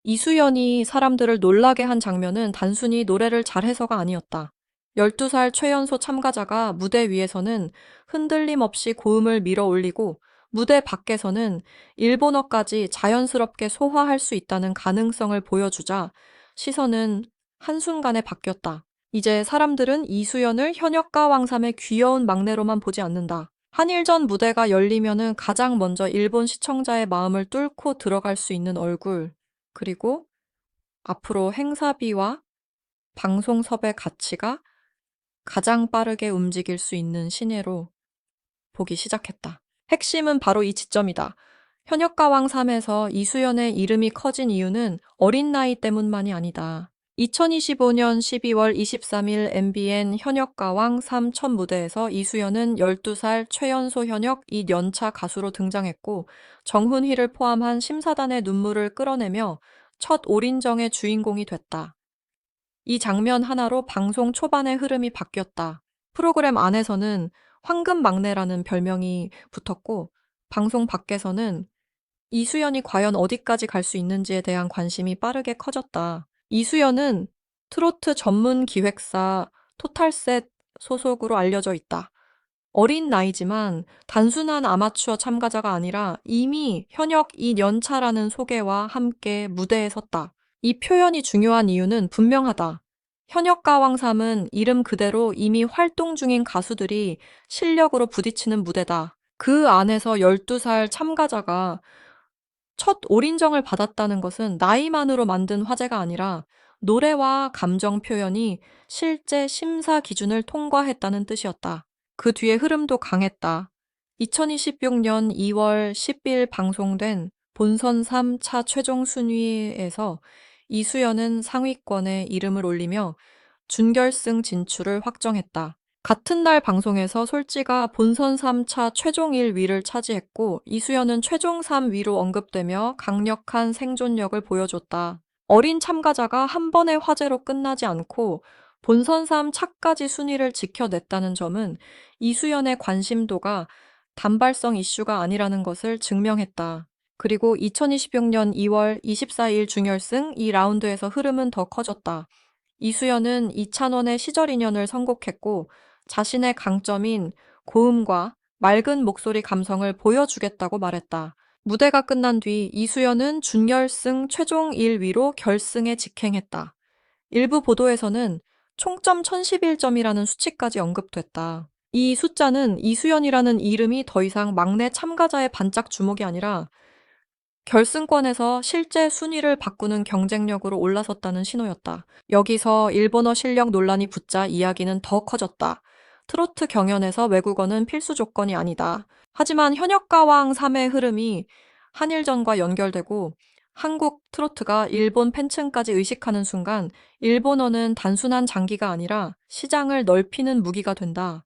이수연이 사람들을 놀라게 한 장면은 단순히 노래를 잘해서가 아니었다. 12살 최연소 참가자가 무대 위에서는 흔들림 없이 고음을 밀어 올리고 무대 밖에서는 일본어까지 자연스럽게 소화할 수 있다는 가능성을 보여주자 시선은 한순간에 바뀌었다. 이제 사람들은 이수연을 현역가 왕삼의 귀여운 막내로만 보지 않는다. 한일전 무대가 열리면은 가장 먼저 일본 시청자의 마음을 뚫고 들어갈 수 있는 얼굴, 그리고 앞으로 행사비와 방송 섭외 가치가 가장 빠르게 움직일 수 있는 신예로 보기 시작했다. 핵심은 바로 이 지점이다. 현역가왕 3에서 이수연의 이름이 커진 이유는 어린 나이 때문만이 아니다. 2025년 12월 23일 MBN 현역가왕 3 첫 무대에서 이수연은 12살 최연소 현역 2년차 가수로 등장했고 정훈희를 포함한 심사단의 눈물을 끌어내며 첫 올인정의 주인공이 됐다. 이 장면 하나로 방송 초반의 흐름이 바뀌었다. 프로그램 안에서는 황금 막내라는 별명이 붙었고 방송 밖에서는 이수연이 과연 어디까지 갈 수 있는지에 대한 관심이 빠르게 커졌다. 이수연은 트로트 전문 기획사 토탈셋 소속으로 알려져 있다. 어린 나이지만 단순한 아마추어 참가자가 아니라 이미 현역 2년차라는 소개와 함께 무대에 섰다. 이 표현이 중요한 이유는 분명하다. 현역 가왕삼은 이름 그대로 이미 활동 중인 가수들이 실력으로 부딪히는 무대다. 그 안에서 12살 참가자가 첫 올인정을 받았다는 것은 나이만으로 만든 화제가 아니라 노래와 감정 표현이 실제 심사 기준을 통과했다는 뜻이었다. 그 뒤에 흐름도 강했다. 2026년 2월 10일 방송된 본선 3차 최종 순위에서 이수연은 상위권에 이름을 올리며 준결승 진출을 확정했다. 같은 날 방송에서 솔지가 본선 3차 최종 1위를 차지했고 이수연은 최종 3위로 언급되며 강력한 생존력을 보여줬다. 어린 참가자가 한 번의 화제로 끝나지 않고 본선 3차까지 순위를 지켜냈다는 점은 이수연의 관심도가 단발성 이슈가 아니라는 것을 증명했다. 그리고 2026년 2월 24일 준결승 2라운드에서 흐름은 더 커졌다. 이수연은 이찬원의 시절 인연을 선곡했고 자신의 강점인 고음과 맑은 목소리 감성을 보여주겠다고 말했다. 무대가 끝난 뒤 이수연은 준결승 최종 1위로 결승에 직행했다. 일부 보도에서는 총점 1011점이라는 수치까지 언급됐다. 이 숫자는 이수연이라는 이름이 더 이상 막내 참가자의 반짝 주목이 아니라 결승권에서 실제 순위를 바꾸는 경쟁력으로 올라섰다는 신호였다. 여기서 일본어 실력 논란이 붙자 이야기는 더 커졌다. 트로트 경연에서 외국어는 필수 조건이 아니다. 하지만 현역가왕 3의 흐름이 한일전과 연결되고 한국 트로트가 일본 팬층까지 의식하는 순간 일본어는 단순한 장기가 아니라 시장을 넓히는 무기가 된다.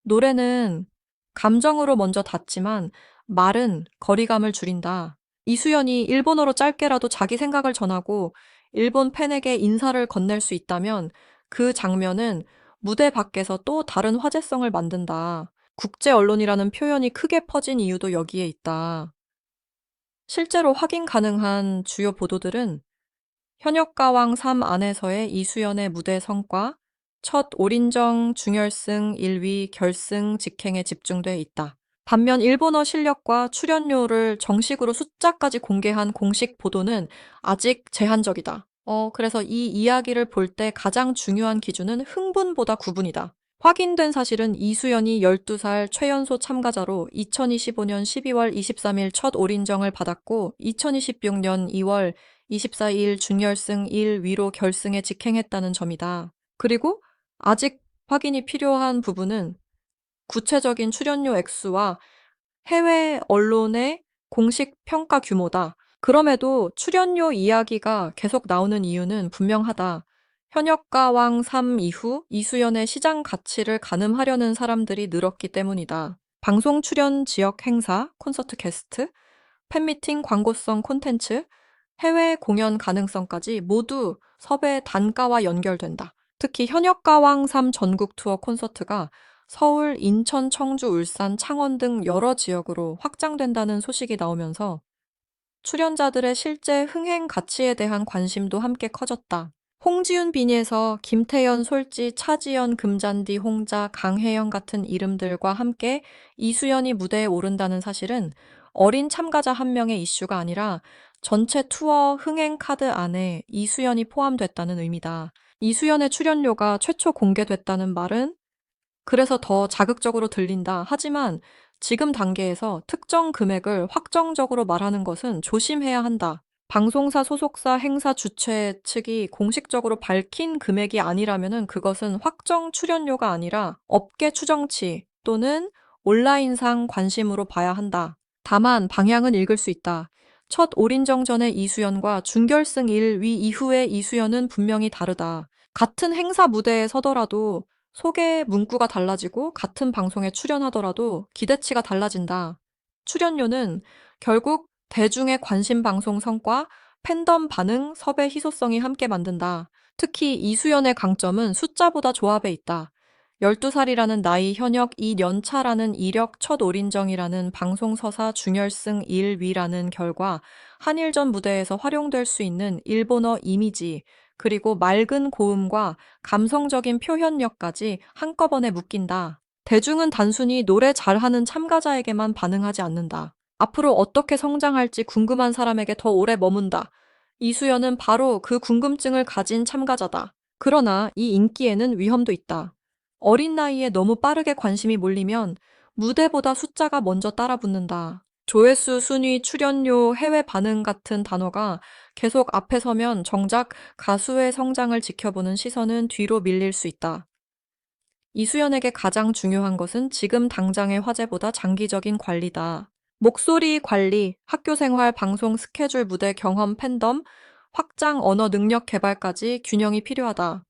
노래는 감정으로 먼저 닿지만 말은 거리감을 줄인다. 이수연이 일본어로 짧게라도 자기 생각을 전하고 일본 팬에게 인사를 건넬 수 있다면 그 장면은 무대 밖에서 또 다른 화제성을 만든다. 국제 언론이라는 표현이 크게 퍼진 이유도 여기에 있다. 실제로 확인 가능한 주요 보도들은 현역가왕 3 안에서의 이수연의 무대 성과, 첫 올인정 중결승 1위 결승 직행에 집중돼 있다. 반면 일본어 실력과 출연료를 정식으로 숫자까지 공개한 공식 보도는 아직 제한적이다. 그래서 이 이야기를 볼 때 가장 중요한 기준은 흥분보다 구분이다. 확인된 사실은 이수연이 12살 최연소 참가자로 2025년 12월 23일 첫 올인정을 받았고 2026년 2월 24일 준결승 1위로 결승에 직행했다는 점이다. 그리고 아직 확인이 필요한 부분은 구체적인 출연료 액수와 해외 언론의 공식 평가 규모다. 그럼에도 출연료 이야기가 계속 나오는 이유는 분명하다. 현역가왕 3 이후 이수연의 시장 가치를 가늠하려는 사람들이 늘었기 때문이다. 방송 출연 지역 행사, 콘서트 게스트, 팬미팅 광고성 콘텐츠, 해외 공연 가능성까지 모두 섭외 단가와 연결된다. 특히 현역가왕 3 전국 투어 콘서트가 서울, 인천, 청주, 울산, 창원 등 여러 지역으로 확장된다는 소식이 나오면서 출연자들의 실제 흥행 가치에 대한 관심도 함께 커졌다. 홍지윤 비니에서 김태연, 솔지, 차지연, 금잔디, 홍자, 강혜영 같은 이름들과 함께 이수연이 무대에 오른다는 사실은 어린 참가자 한 명의 이슈가 아니라 전체 투어 흥행 카드 안에 이수연이 포함됐다는 의미다. 이수연의 출연료가 최초 공개됐다는 말은 그래서 더 자극적으로 들린다. 하지만 지금 단계에서 특정 금액을 확정적으로 말하는 것은 조심해야 한다. 방송사 소속사 행사 주최 측이 공식적으로 밝힌 금액이 아니라면 그것은 확정 출연료가 아니라 업계 추정치 또는 온라인상 관심으로 봐야 한다. 다만 방향은 읽을 수 있다. 첫 올인정 전의 이수연과 준결승 1위 이후의 이수연은 분명히 다르다. 같은 행사 무대에 서더라도 소개 문구가 달라지고 같은 방송에 출연하더라도 기대치가 달라진다. 출연료는 결국 대중의 관심 방송 성과, 팬덤 반응, 섭외 희소성이 함께 만든다. 특히 이수연의 강점은 숫자보다 조합에 있다. 12살이라는 나이 현역 2년차라는 이력 첫 올인정이라는 방송서사 준결승 1위라는 결과 한일전 무대에서 활용될 수 있는 일본어 이미지, 그리고 맑은 고음과 감성적인 표현력까지 한꺼번에 묶인다. 대중은 단순히 노래 잘하는 참가자에게만 반응하지 않는다. 앞으로 어떻게 성장할지 궁금한 사람에게 더 오래 머문다. 이수연은 바로 그 궁금증을 가진 참가자다. 그러나 이 인기에는 위험도 있다. 어린 나이에 너무 빠르게 관심이 몰리면 무대보다 숫자가 먼저 따라붙는다. 조회수, 순위, 출연료, 해외 반응 같은 단어가 계속 앞에 서면 정작 가수의 성장을 지켜보는 시선은 뒤로 밀릴 수 있다. 이수연에게 가장 중요한 것은 지금 당장의 화제보다 장기적인 관리다. 목소리 관리, 학교 생활, 방송 스케줄, 무대 경험, 팬덤, 확장 언어 능력 개발까지 균형이 필요하다.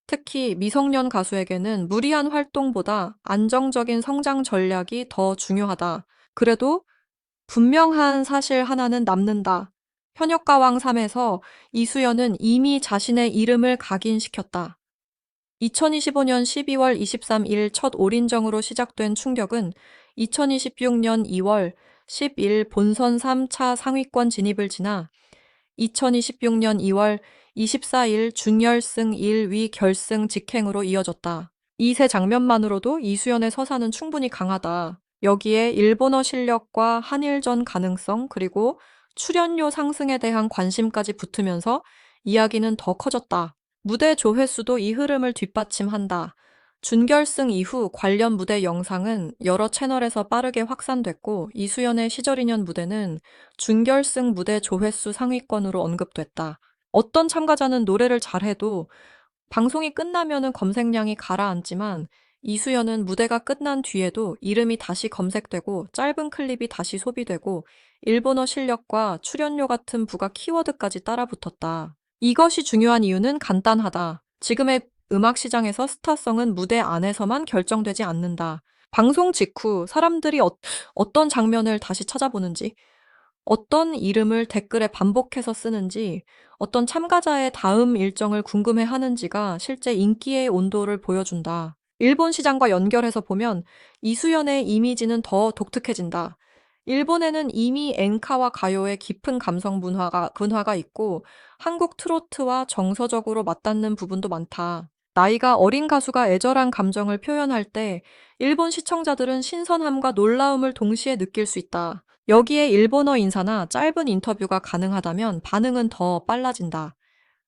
특히 미성년 가수에게는 무리한 활동보다 안정적인 성장 전략이 더 중요하다. 그래도 분명한 사실 하나는 남는다. 현역가왕 3에서 이수연은 이미 자신의 이름을 각인시켰다. 2025년 12월 23일 첫 올인정으로 시작된 충격은 2026년 2월 10일 본선 3차 상위권 진입을 지나 2026년 2월 24일 준결승 1위 결승 직행으로 이어졌다. 이 세 장면만으로도 이수연의 서사는 충분히 강하다. 여기에 일본어 실력과 한일전 가능성 그리고 출연료 상승에 대한 관심까지 붙으면서 이야기는 더 커졌다. 무대 조회수도 이 흐름을 뒷받침한다. 준결승 이후 관련 무대 영상은 여러 채널에서 빠르게 확산됐고 이수연의 시절 인연 무대는 준결승 무대 조회수 상위권으로 언급됐다. 어떤 참가자는 노래를 잘해도 방송이 끝나면은 검색량이 가라앉지만 이수연은 무대가 끝난 뒤에도 이름이 다시 검색되고 짧은 클립이 다시 소비되고 일본어 실력과 출연료 같은 부가 키워드까지 따라붙었다. 이것이 중요한 이유는 간단하다. 지금의 음악 시장에서 스타성은 무대 안에서만 결정되지 않는다. 방송 직후 사람들이 어떤 장면을 다시 찾아보는지, 어떤 이름을 댓글에 반복해서 쓰는지, 어떤 참가자의 다음 일정을 궁금해 하는지가 실제 인기의 온도를 보여준다. 일본 시장과 연결해서 보면 이수연의 이미지는 더 독특해진다. 일본에는 이미 엔카와 가요의 깊은 감성 분화가 있고 한국 트로트와 정서적으로 맞닿는 부분도 많다. 나이가 어린 가수가 애절한 감정을 표현할 때 일본 시청자들은 신선함과 놀라움을 동시에 느낄 수 있다. 여기에 일본어 인사나 짧은 인터뷰가 가능하다면 반응은 더 빨라진다.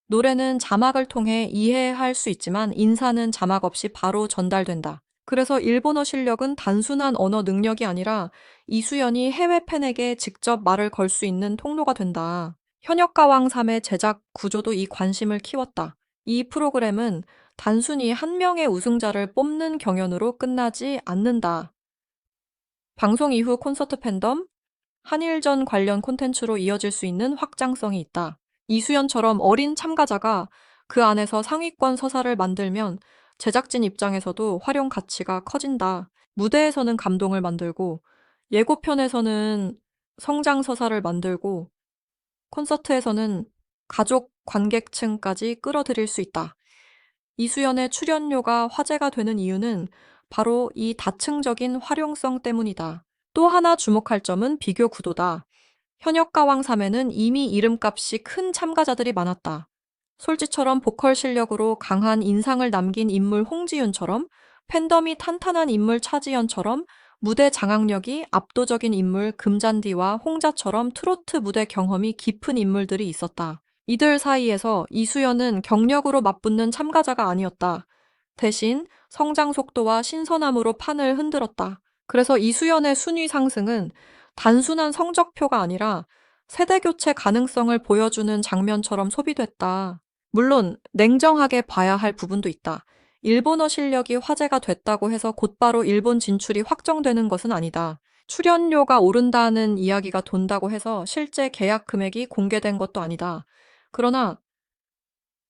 노래는 자막을 통해 이해할 수 있지만 인사는 자막 없이 바로 전달된다. 그래서 일본어 실력은 단순한 언어 능력이 아니라 이수연이 해외 팬에게 직접 말을 걸 수 있는 통로가 된다. 현역가왕 3의 제작 구조도 이 관심을 키웠다. 이 프로그램은 단순히 한 명의 우승자를 뽑는 경연으로 끝나지 않는다. 방송 이후 콘서트 팬덤, 한일전 관련 콘텐츠로 이어질 수 있는 확장성이 있다. 이수연처럼 어린 참가자가 그 안에서 상위권 서사를 만들면 제작진 입장에서도 활용 가치가 커진다. 무대에서는 감동을 만들고, 예고편에서는 성장 서사를 만들고, 콘서트에서는 가족 관객층까지 끌어들일 수 있다. 이수연의 출연료가 화제가 되는 이유는 바로 이 다층적인 활용성 때문이다. 또 하나 주목할 점은 비교 구도다. 현역가왕 3에는 이미 이름값이 큰 참가자들이 많았다. 솔지처럼 보컬 실력으로 강한 인상을 남긴 인물 홍지윤처럼, 팬덤이 탄탄한 인물 차지연처럼, 무대 장악력이 압도적인 인물 금잔디와 홍자처럼 트로트 무대 경험이 깊은 인물들이 있었다. 이들 사이에서 이수연은 경력으로 맞붙는 참가자가 아니었다. 대신 성장 속도와 신선함으로 판을 흔들었다. 그래서 이수연의 순위 상승은 단순한 성적표가 아니라 세대 교체 가능성을 보여주는 장면처럼 소비됐다. 물론 냉정하게 봐야 할 부분도 있다. 일본어 실력이 화제가 됐다고 해서 곧바로 일본 진출이 확정되는 것은 아니다. 출연료가 오른다는 이야기가 돈다고 해서 실제 계약 금액이 공개된 것도 아니다. 그러나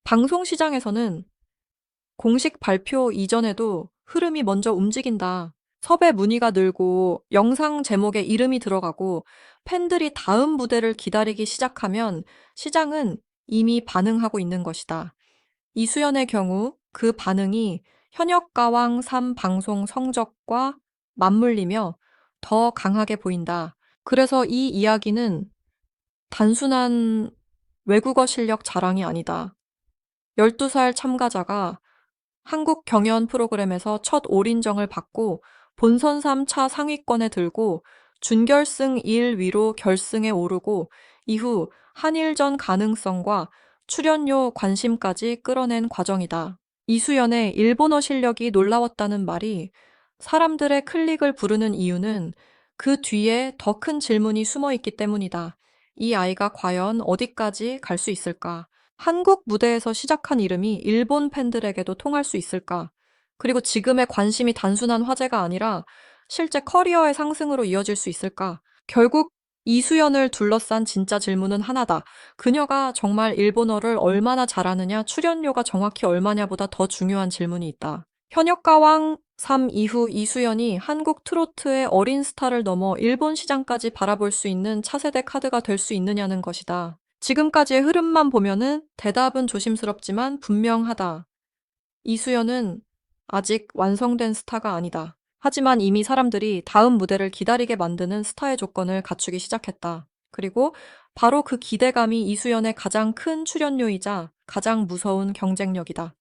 방송 시장에서는 공식 발표 이전에도 흐름이 먼저 움직인다. 섭외 문의가 늘고 영상 제목에 이름이 들어가고 팬들이 다음 무대를 기다리기 시작하면 시장은 이미 반응하고 있는 것이다. 이수연의 경우 그 반응이 현역가왕 3 방송 성적과 맞물리며 더 강하게 보인다. 그래서 이 이야기는 단순한 외국어 실력 자랑이 아니다. 12살 참가자가 한국 경연 프로그램에서 첫 올인정을 받고 본선 3차 상위권에 들고 준결승 1위로 결승에 오르고 이후 한일전 가능성과 출연료 관심까지 끌어낸 과정이다. 이수연의 일본어 실력이 놀라웠다는 말이 사람들의 클릭을 부르는 이유는 그 뒤에 더 큰 질문이 숨어 있기 때문이다. 이 아이가 과연 어디까지 갈 수 있을까? 한국 무대에서 시작한 이름이 일본 팬들에게도 통할 수 있을까? 그리고 지금의 관심이 단순한 화제가 아니라 실제 커리어의 상승으로 이어질 수 있을까? 결국 이수연을 둘러싼 진짜 질문은 하나다. 그녀가 정말 일본어를 얼마나 잘하느냐, 출연료가 정확히 얼마냐보다 더 중요한 질문이 있다. 현역가왕 3 이후 이수연이 한국 트로트의 어린 스타를 넘어 일본 시장까지 바라볼 수 있는 차세대 카드가 될 수 있느냐는 것이다. 지금까지의 흐름만 보면은 대답은 조심스럽지만 분명하다. 이수연은 아직 완성된 스타가 아니다. 하지만 이미 사람들이 다음 무대를 기다리게 만드는 스타의 조건을 갖추기 시작했다. 그리고 바로 그 기대감이 이수연의 가장 큰 출연료이자 가장 무서운 경쟁력이다.